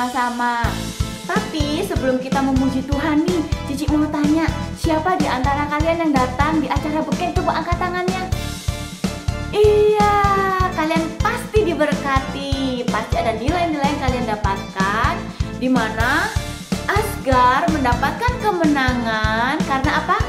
bersama-sama. Tapi sebelum kita memuji Tuhan nih, Cici mau tanya, siapa di antara kalian yang datang di acara beken? Coba angkat tangannya. Iya, kalian pasti diberkati. Pasti ada nilai-nilai yang kalian dapatkan, di mana Asgar mendapatkan kemenangan karena apa?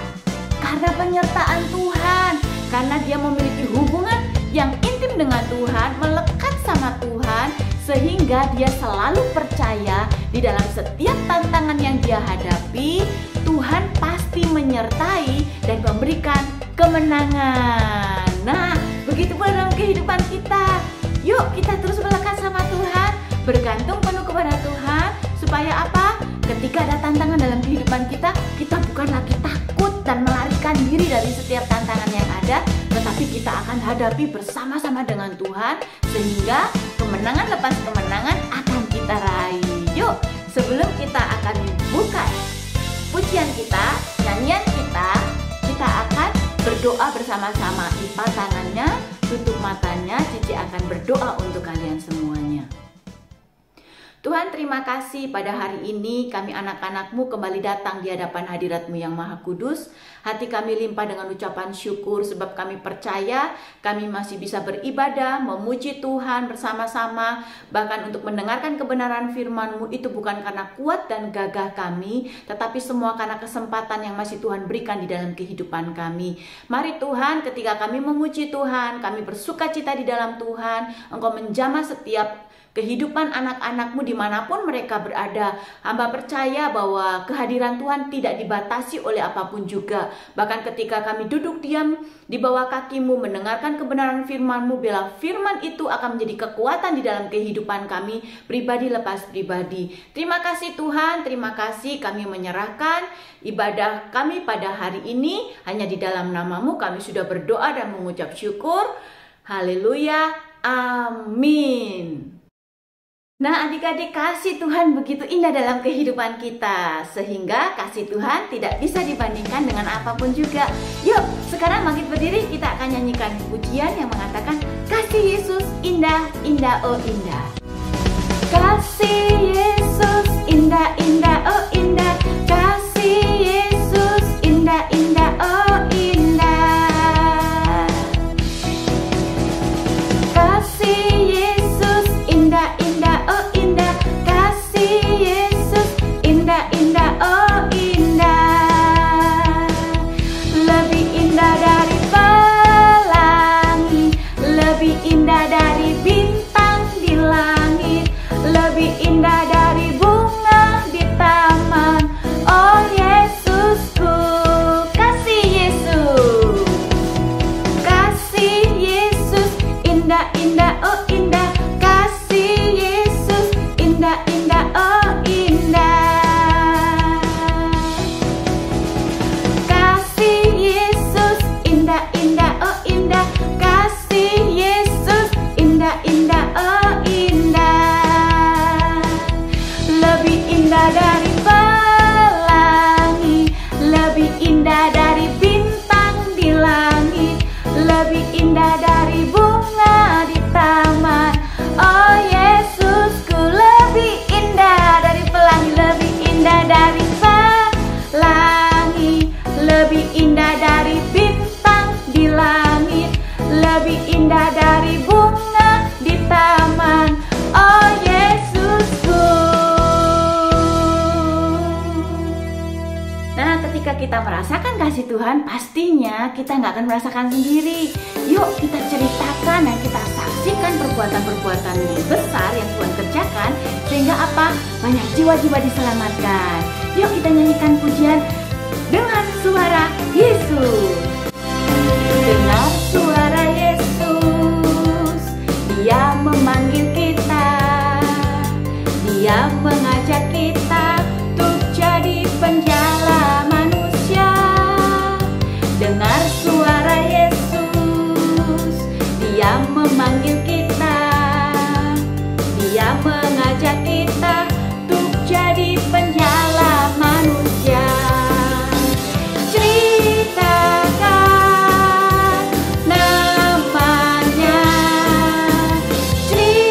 Karena penyertaan Tuhan. Karena dia memiliki hubungan yang intim dengan Tuhan, melekat sama Tuhan, sehingga dia selalu percaya di dalam setiap tantangan yang dia hadapi, Tuhan pasti menyertai dan memberikan kemenangan. Nah, begitu pula dalam kehidupan kita. Yuk kita terus melekat sama Tuhan, bergantung penuh kepada Tuhan, supaya apa? Ketika ada tantangan dalam kehidupan kita, kita bukan lagi takut dan melarikan diri dari setiap tantangan yang ada, tetapi kita akan hadapi bersama-sama dengan Tuhan, sehingga kemenangan lepas kemenangan akan kita raih. Yuk, sebelum kita akan buka pujian kita, nyanyian kita akan berdoa bersama-sama. Ipat tangannya, tutup matanya, Cici akan berdoa untuk kalian semuanya. Tuhan, terima kasih pada hari ini kami anak-anak-Mu kembali datang di hadapan hadirat-Mu yang Maha Kudus. Hati kami limpah dengan ucapan syukur sebab kami percaya kami masih bisa beribadah, memuji Tuhan bersama-sama. Bahkan untuk mendengarkan kebenaran firman-Mu itu bukan karena kuat dan gagah kami, tetapi semua karena kesempatan yang masih Tuhan berikan di dalam kehidupan kami. Mari Tuhan, ketika kami memuji Tuhan, kami bersukacita di dalam Tuhan, Engkau menjamah setiap kehidupan anak-anak-Mu dimanapun mereka berada. Hamba percaya bahwa kehadiran Tuhan tidak dibatasi oleh apapun juga. Bahkan ketika kami duduk diam di bawah kaki-Mu, mendengarkan kebenaran firman-Mu, bila firman itu akan menjadi kekuatan di dalam kehidupan kami, pribadi lepas pribadi. Terima kasih Tuhan, terima kasih kami menyerahkan ibadah kami pada hari ini. Hanya di dalam nama-Mu kami sudah berdoa dan mengucap syukur. Haleluya, amin. Nah adik-adik, kasih Tuhan begitu indah dalam kehidupan kita, sehingga kasih Tuhan tidak bisa dibandingkan dengan apapun juga. Yuk sekarang bangkit berdiri, kita akan nyanyikan pujian yang mengatakan kasih Yesus indah, indah, oh indah. Kasih Yesus indah, indah, oh indah. Kasih Yesus indah, indah, oh indah. Kasih Yesus indah, indah, oh indah. Kasih Yesus indah, indah, oh indah. Lebih indah dari pelangi, lebih indah dari bintang di langit, lebih indah dari bunga di taman. Oh Yesusku, kasih Yesus. Kasih Yesus indah, indah, oh indah. Kasih Yesus indah, indah, oh indah. Kasih Yesus indah, indah, oh indah. Kasih Yesus indah, indah, oh indah. Lebih indah dari pelangi, lebih indah dari bintang di langit, lebih indah dari bunga di taman. Oh Yesusku, lebih indah dari pelangi, lebih indah dari pelangi, lebih indah dari bintang di langit, lebih indah dari bunga di taman. Oh Yesusku. Nah, ketika kita merasakan kasih Tuhan, pastinya kita nggak akan merasakan sendiri. Yuk kita ceritakan dan kita saksikan perbuatan-perbuatan besar yang Tuhan kerjakan, sehingga apa? Banyak jiwa-jiwa diselamatkan. Yuk kita nyanyikan pujian dengan suara Yesus. Dengar suara Yesus, Dia memanggil kita, Dia mengajak kita untuk jadi penjala manusia. Dengar suara Yesus, Dia memanggil kita, Dia mengajak kita untuk jadi penjala manusia. Ceritakan namanya, ceritakan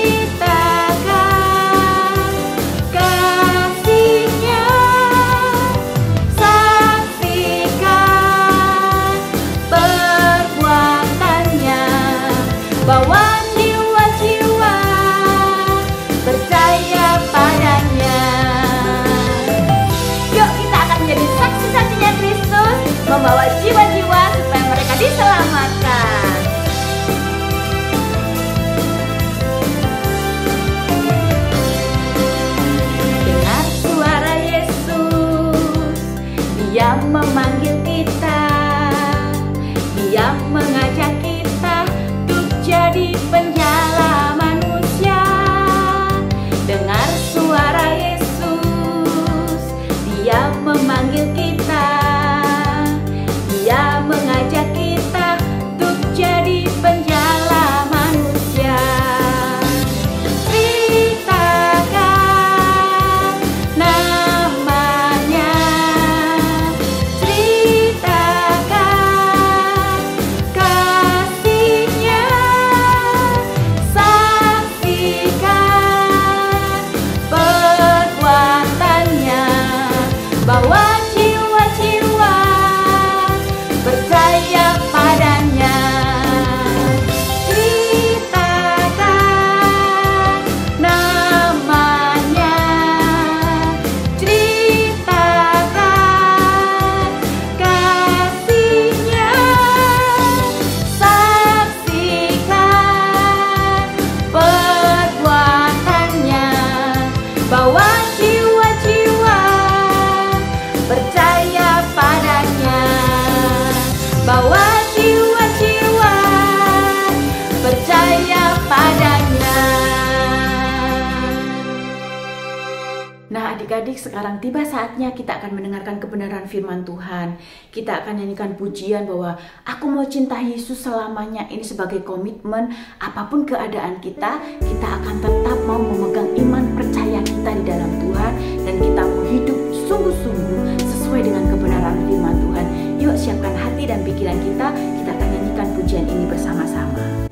Nah adik-adik, sekarang tiba saatnya kita akan mendengarkan kebenaran firman Tuhan. Kita akan nyanyikan pujian bahwa aku mau cinta Yesus selamanya. Ini sebagai komitmen, apapun keadaan kita akan tetap mau memegang iman percaya kita di dalam Tuhan. Dan kita mau hidup sungguh-sungguh sesuai dengan kebenaran firman Tuhan. Yuk siapkan hati dan pikiran kita akan nyanyikan pujian ini bersama-sama.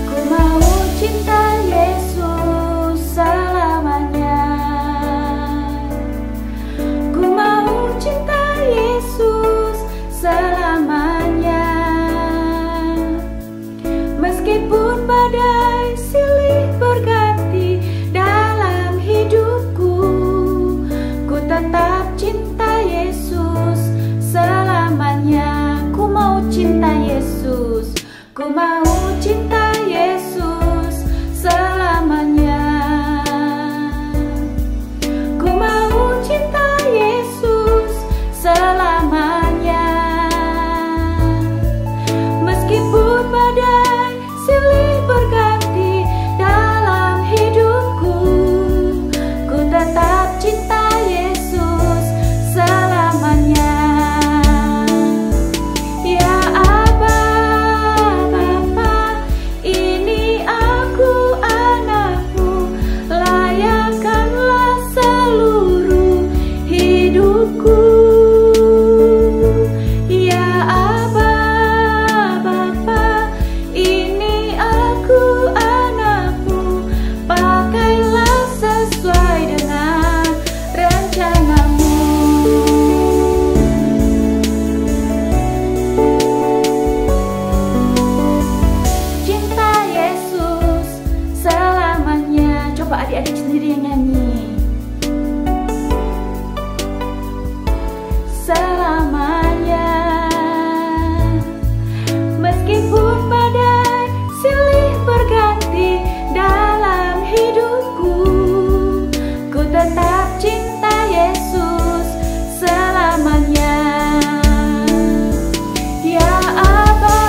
Ku mau cinta Yesus selamanya. Cinta Yesus selamanya. Meskipun badai silih berganti dalam hidupku, ku tetap cinta Yesus selamanya. Ku mau cinta Yesus, ku mau cinta Yesus selamanya. Ku mau cinta Yesus selamanya. Meskipun badai silih berganti dalam hidupku, ku tetap cinta Yesus selamanya. Ya Aba, Bapa, ini aku anakmu, layakkanlah seluruh hidupku. Adik-adik sendiri yang nyanyi. Selamanya. Meskipun badai silih berganti dalam hidupku, ku tetap cinta Yesus selamanya. Ya Aba,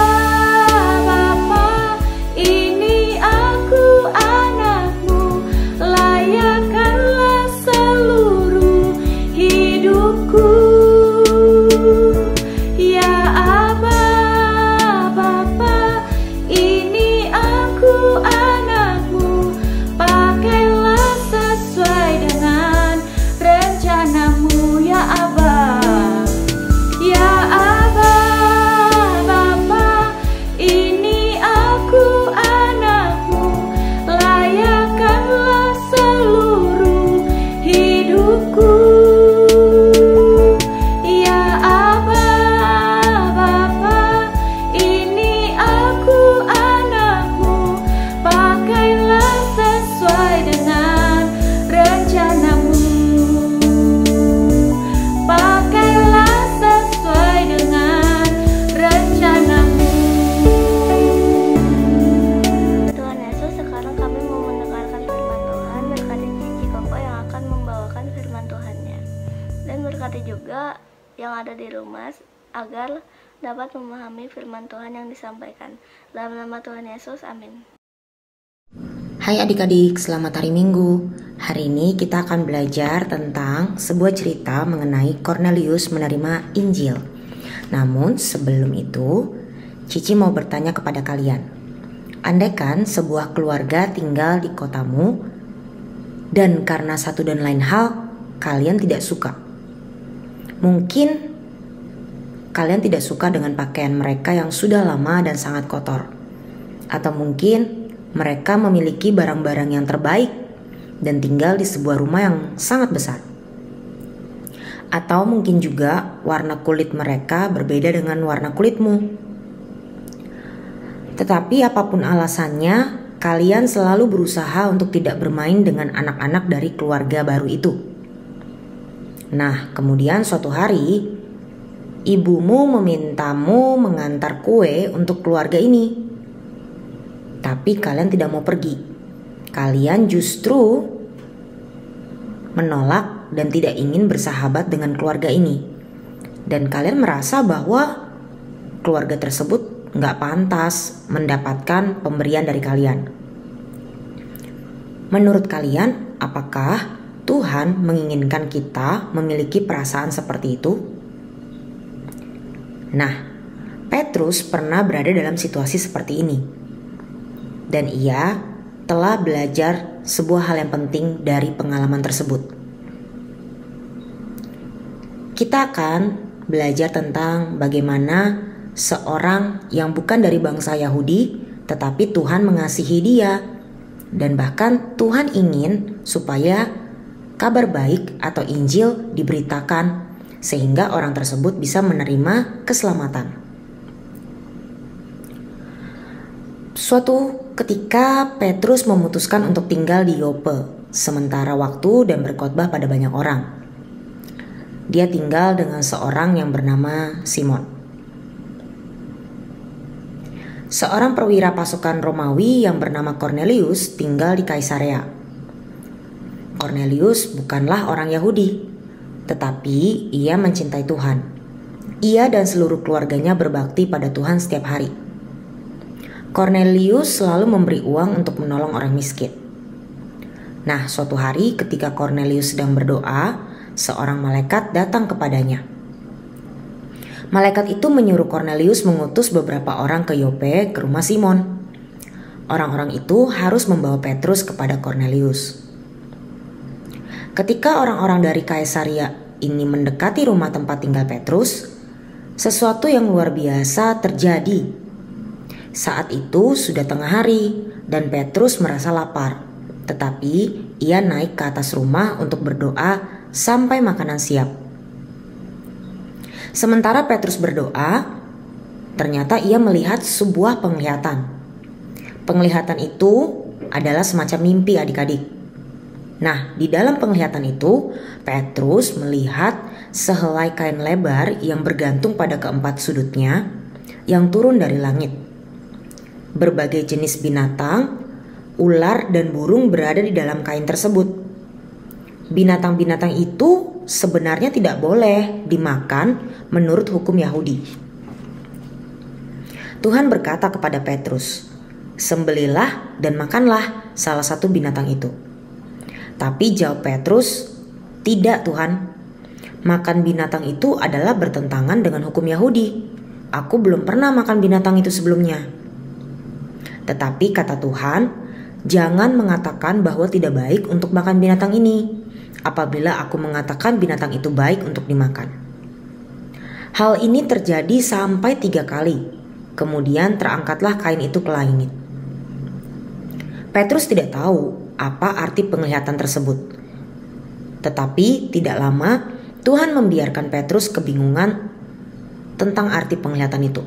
Bapa, ini aku anakmu, layakkanlah seluruh hidupku. Ya Aba, Bapa, ini aku anakmu, pakailah sesuai dengan rencanamu. Ya Aba, ya Aba, Bapa, ini aku anakmu, layakkanlah seluruh hidupku. Ya Aba, Bapa, ini aku anakmu, pakailah sesuai dengan rencanamu. Pakailah sesuai dengan rencanamu. Tuhan Yesus, sekarang kami mau mendengarkan firman Tuhan. Berkati Cici Koko yang akan membawakan firman Tuhannya, dan berkati juga yang ada di rumah agar dapat memahami firman Tuhan yang disampaikan. Dalam nama Tuhan Yesus, amin. Hai adik-adik, selamat hari Minggu. Hari ini kita akan belajar tentang sebuah cerita mengenai Cornelius menerima Injil. Namun sebelum itu, Cici mau bertanya kepada kalian. Andaikan sebuah keluarga tinggal di kotamu dan karena satu dan lain hal kalian tidak suka. Mungkin kalian tidak suka dengan pakaian mereka yang sudah lama dan sangat kotor. Atau mungkin mereka memiliki barang-barang yang terbaik dan tinggal di sebuah rumah yang sangat besar. Atau mungkin juga warna kulit mereka berbeda dengan warna kulitmu. Tetapi apapun alasannya, kalian selalu berusaha untuk tidak bermain dengan anak-anak dari keluarga baru itu. Nah, kemudian suatu hari, ibumu memintamu mengantar kue untuk keluarga ini. Tapi kalian tidak mau pergi. Kalian justru menolak dan tidak ingin bersahabat dengan keluarga ini. Dan kalian merasa bahwa keluarga tersebut nggak pantas mendapatkan pemberian dari kalian. Menurut kalian, apakah Tuhan menginginkan kita memiliki perasaan seperti itu? Nah, Petrus pernah berada dalam situasi seperti ini. Dan ia telah belajar sebuah hal yang penting dari pengalaman tersebut. Kita akan belajar tentang bagaimana seorang yang bukan dari bangsa Yahudi, tetapi Tuhan mengasihi dia. Dan bahkan Tuhan ingin supaya kabar baik atau Injil diberitakan sehingga orang tersebut bisa menerima keselamatan. Suatu ketika Petrus memutuskan untuk tinggal di Yope sementara waktu dan berkhotbah pada banyak orang. Dia tinggal dengan seorang yang bernama Simon. Seorang perwira pasukan Romawi yang bernama Cornelius tinggal di Kaisarea. Cornelius bukanlah orang Yahudi, tetapi ia mencintai Tuhan. Ia dan seluruh keluarganya berbakti pada Tuhan setiap hari. Cornelius selalu memberi uang untuk menolong orang miskin. Nah, suatu hari ketika Cornelius sedang berdoa, seorang malaikat datang kepadanya. Malaikat itu menyuruh Cornelius mengutus beberapa orang ke Yope ke rumah Simon. Orang-orang itu harus membawa Petrus kepada Cornelius. Ketika orang-orang dari Kaisarea ini mendekati rumah tempat tinggal Petrus, sesuatu yang luar biasa terjadi. Saat itu sudah tengah hari dan Petrus merasa lapar, tetapi ia naik ke atas rumah untuk berdoa sampai makanan siap. Sementara Petrus berdoa, ternyata ia melihat sebuah penglihatan. Penglihatan itu adalah semacam mimpi adik-adik. Nah, di dalam penglihatan itu, Petrus melihat sehelai kain lebar yang bergantung pada keempat sudutnya yang turun dari langit. Berbagai jenis binatang, ular dan burung berada di dalam kain tersebut. Binatang-binatang itu sebenarnya tidak boleh dimakan menurut hukum Yahudi. Tuhan berkata kepada Petrus, "Sembelilah dan makanlah salah satu binatang itu." Tapi jawab Petrus, "Tidak Tuhan, makan binatang itu adalah bertentangan dengan hukum Yahudi. Aku belum pernah makan binatang itu sebelumnya." Tetapi kata Tuhan, "Jangan mengatakan bahwa tidak baik untuk makan binatang ini, apabila aku mengatakan binatang itu baik untuk dimakan." Hal ini terjadi sampai 3 kali. Kemudian terangkatlah kain itu ke langit. Petrus tidak tahu apa arti penglihatan tersebut. Tetapi tidak lama Tuhan membiarkan Petrus kebingungan tentang arti penglihatan itu.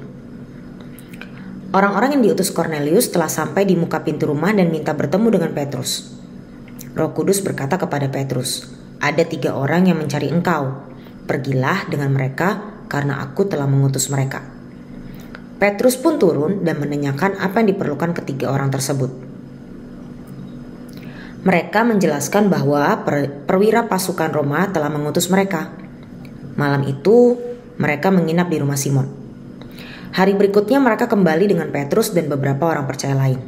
Orang-orang yang diutus Cornelius telah sampai di muka pintu rumah dan minta bertemu dengan Petrus. Roh Kudus berkata kepada Petrus, "Ada 3 orang yang mencari engkau. Pergilah dengan mereka karena aku telah mengutus mereka." Petrus pun turun dan menanyakan apa yang diperlukan ketiga orang tersebut. Mereka menjelaskan bahwa perwira pasukan Roma telah mengutus mereka. Malam itu mereka menginap di rumah Simon. Hari berikutnya mereka kembali dengan Petrus dan beberapa orang percaya lain.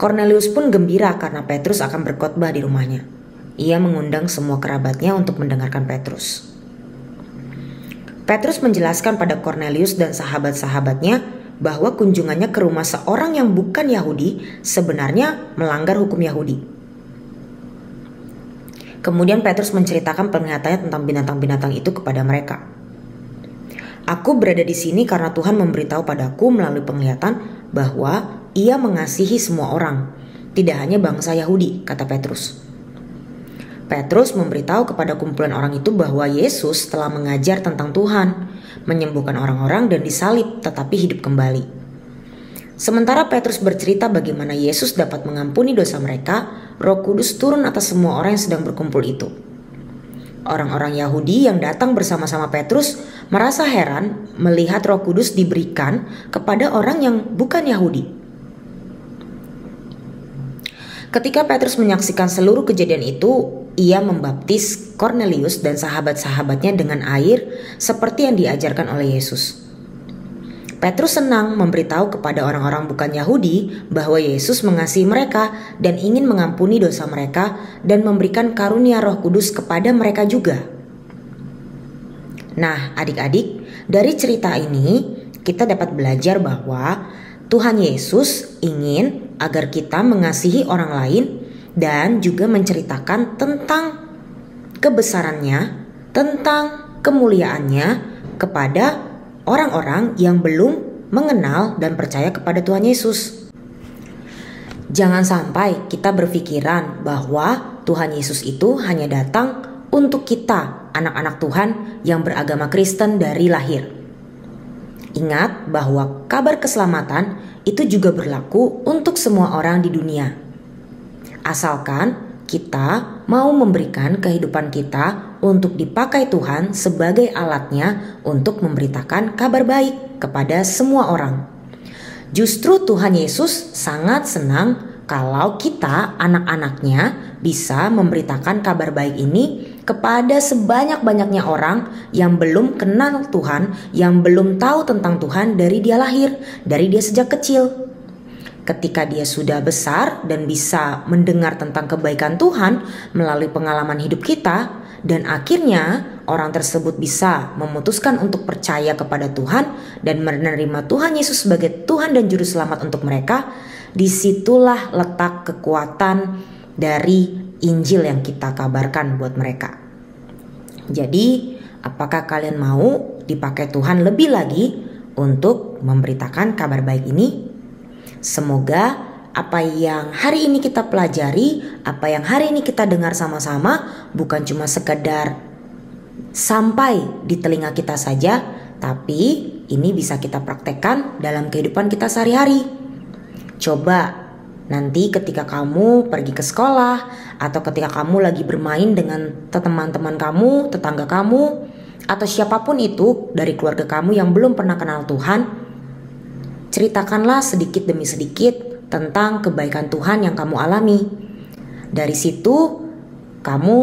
Cornelius pun gembira karena Petrus akan berkhotbah di rumahnya. Ia mengundang semua kerabatnya untuk mendengarkan Petrus. Petrus menjelaskan pada Cornelius dan sahabat-sahabatnya bahwa kunjungannya ke rumah seorang yang bukan Yahudi sebenarnya melanggar hukum Yahudi. Kemudian Petrus menceritakan penglihatannya tentang binatang-binatang itu kepada mereka. "Aku berada di sini karena Tuhan memberitahu padaku melalui penglihatan bahwa Ia mengasihi semua orang, tidak hanya bangsa Yahudi," kata Petrus. Petrus memberitahu kepada kumpulan orang itu bahwa Yesus telah mengajar tentang Tuhan, menyembuhkan orang-orang dan disalib tetapi hidup kembali. Sementara Petrus bercerita bagaimana Yesus dapat mengampuni dosa mereka, Roh Kudus turun atas semua orang yang sedang berkumpul itu. Orang-orang Yahudi yang datang bersama-sama Petrus merasa heran melihat Roh Kudus diberikan kepada orang yang bukan Yahudi. Ketika Petrus menyaksikan seluruh kejadian itu, ia membaptis Cornelius dan sahabat-sahabatnya dengan air seperti yang diajarkan oleh Yesus. Petrus senang memberitahu kepada orang-orang bukan Yahudi bahwa Yesus mengasihi mereka dan ingin mengampuni dosa mereka dan memberikan karunia Roh Kudus kepada mereka juga. Nah, adik-adik, dari cerita ini kita dapat belajar bahwa Tuhan Yesus ingin agar kita mengasihi orang lain dan juga menceritakan tentang kebesarannya, tentang kemuliaannya kepada orang-orang yang belum mengenal dan percaya kepada Tuhan Yesus. Jangan sampai kita berpikiran bahwa Tuhan Yesus itu hanya datang untuk kita, anak-anak Tuhan yang beragama Kristen dari lahir. Ingat bahwa kabar keselamatan itu juga berlaku untuk semua orang di dunia. Asalkan kita mau memberikan kehidupan kita untuk dipakai Tuhan sebagai alatnya untuk memberitakan kabar baik kepada semua orang. Justru Tuhan Yesus sangat senang kalau kita, anak-anaknya, bisa memberitakan kabar baik ini kepada sebanyak-banyaknya orang yang belum kenal Tuhan, yang belum tahu tentang Tuhan dari dia lahir, dari dia sejak kecil. Ketika dia sudah besar dan bisa mendengar tentang kebaikan Tuhan melalui pengalaman hidup kita, dan akhirnya orang tersebut bisa memutuskan untuk percaya kepada Tuhan dan menerima Tuhan Yesus sebagai Tuhan dan Juru Selamat untuk mereka, disitulah letak kekuatan dari Injil yang kita kabarkan buat mereka. Jadi, apakah kalian mau dipakai Tuhan lebih lagi untuk memberitakan kabar baik ini? Semoga apa yang hari ini kita pelajari, apa yang hari ini kita dengar sama-sama bukan cuma sekedar sampai di telinga kita saja, tapi ini bisa kita praktekkan dalam kehidupan kita sehari-hari. Coba nanti ketika kamu pergi ke sekolah atau ketika kamu lagi bermain dengan teman-teman kamu, tetangga kamu, atau siapapun itu dari keluarga kamu yang belum pernah kenal Tuhan, ceritakanlah sedikit demi sedikit tentang kebaikan Tuhan yang kamu alami. Dari situ kamu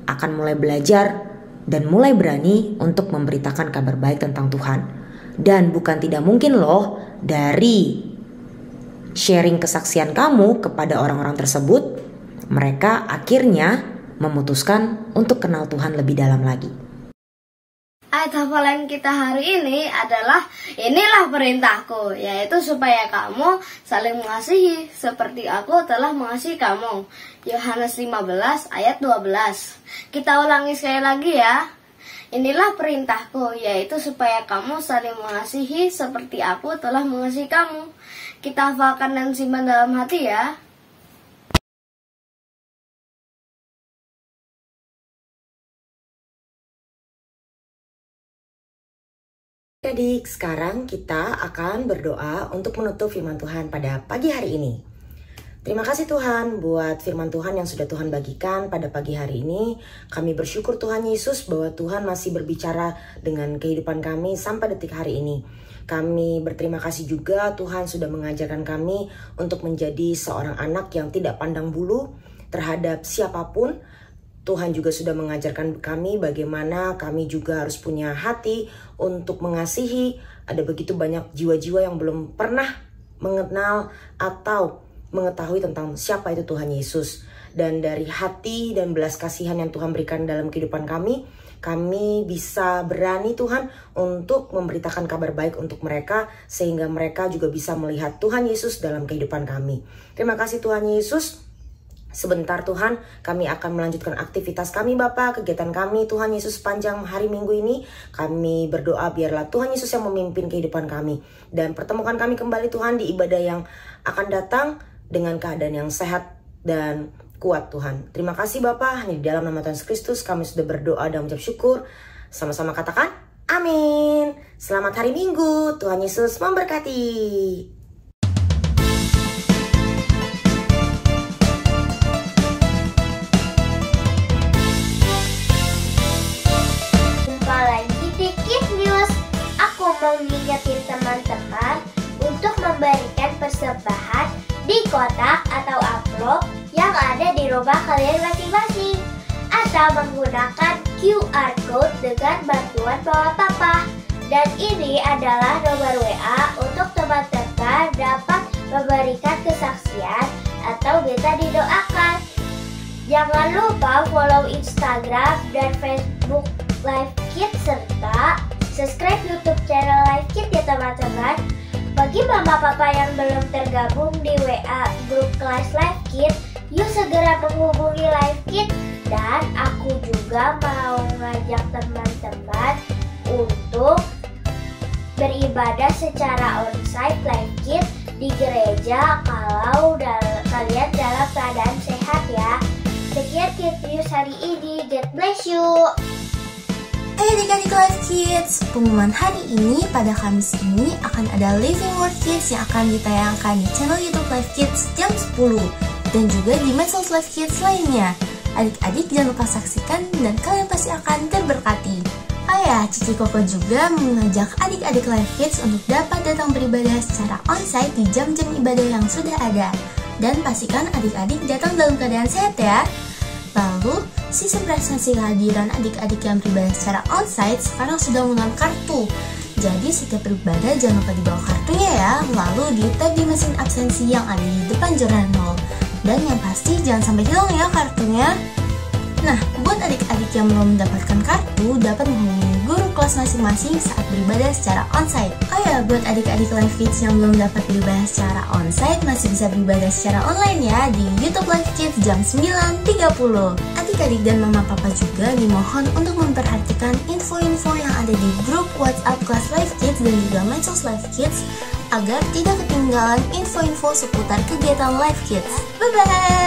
akan mulai belajar dan mulai berani untuk memberitakan kabar baik tentang Tuhan. Dan bukan tidak mungkin loh, dari sharing kesaksian kamu kepada orang-orang tersebut, mereka akhirnya memutuskan untuk kenal Tuhan lebih dalam lagi. Ayat hafalan kita hari ini adalah inilah perintahku, yaitu supaya kamu saling mengasihi seperti aku telah mengasihi kamu. Yohanes 15 ayat 12. Kita ulangi sekali lagi ya. Inilah perintahku, yaitu supaya kamu saling mengasihi seperti aku telah mengasihi kamu. Kita hafalkan dan simpan dalam hati ya. Adik, sekarang kita akan berdoa untuk menutup firman Tuhan pada pagi hari ini. Terima kasih Tuhan buat firman Tuhan yang sudah Tuhan bagikan pada pagi hari ini. Kami bersyukur Tuhan Yesus bahwa Tuhan masih berbicara dengan kehidupan kami sampai detik hari ini. Kami berterima kasih juga Tuhan sudah mengajarkan kami untuk menjadi seorang anak yang tidak pandang bulu terhadap siapapun. Tuhan juga sudah mengajarkan kami bagaimana kami juga harus punya hati untuk mengasihi. Ada begitu banyak jiwa-jiwa yang belum pernah mengenal atau mengetahui tentang siapa itu Tuhan Yesus. Dan dari hati dan belas kasihan yang Tuhan berikan dalam kehidupan kami bisa berani Tuhan untuk memberitakan kabar baik untuk mereka, sehingga mereka juga bisa melihat Tuhan Yesus dalam kehidupan kami. Terima kasih Tuhan Yesus. Sebentar Tuhan, kami akan melanjutkan aktivitas kami Bapa, kegiatan kami Tuhan Yesus sepanjang hari Minggu ini. Kami berdoa biarlah Tuhan Yesus yang memimpin kehidupan kami. Dan pertemukan kami kembali Tuhan di ibadah yang akan datang dengan keadaan yang sehat dan kuat Tuhan. Terima kasih Bapa, hanya di dalam nama Tuhan Yesus Kristus kami sudah berdoa dan mengucap syukur. Sama-sama katakan amin. Selamat hari Minggu, Tuhan Yesus memberkati. Mengingatkan teman-teman untuk memberikan persembahan di kotak atau amplop yang ada di rumah kalian masing-masing, atau menggunakan QR Code dengan bantuan Bapak Papa. Dan ini adalah nomor WA untuk teman-teman dapat memberikan kesaksian atau minta didoakan. Jangan lupa follow Instagram dan Facebook Live Kids serta subscribe YouTube channel Live Kids ya teman-teman. Bagi mama papa yang belum tergabung di WA grup kelas Live Kids, yuk segera menghubungi Live Kids. Dan aku juga mau ngajak teman-teman untuk beribadah secara onsite Live Kids di gereja kalau kalian dalam keadaan sehat ya. Sekian Kids News hari ini, God bless you. Hai adik-adik Live Kids, pengumuman hari ini pada Kamis ini akan ada Living Word Kids yang akan ditayangkan di channel YouTube Live Kids jam 10 dan juga di medsos Live Kids lainnya. Adik-adik jangan lupa saksikan dan kalian pasti akan terberkati. Oh ya, Cici Koko juga mengajak adik-adik Live Kids untuk dapat datang beribadah secara onsite di jam-jam ibadah yang sudah ada. Dan pastikan adik-adik datang dalam keadaan sehat ya. Lalu, sistem prestasi kehadiran adik-adik yang beribadah secara onsite sekarang sudah menggunakan kartu. Jadi setiap beribadah jangan lupa dibawa kartunya ya. Lalu di-tag di mesin absensi yang ada di depan jurnal 0. Dan yang pasti jangan sampai hilang ya kartunya. Nah, buat adik-adik yang belum mendapatkan kartu, dapat menghubungi guru kelas masing-masing saat beribadah secara onsite. Oh ya, buat adik-adik Live Kids yang belum dapat beribadah secara onsite, masih bisa beribadah secara online ya di YouTube Live Kids jam 9.30. Adik-adik dan mama papa juga dimohon untuk memperhatikan info-info yang ada di grup WhatsApp kelas Live Kids dan juga medsos Live Kids agar tidak ketinggalan info-info seputar kegiatan Live Kids. Bye-bye!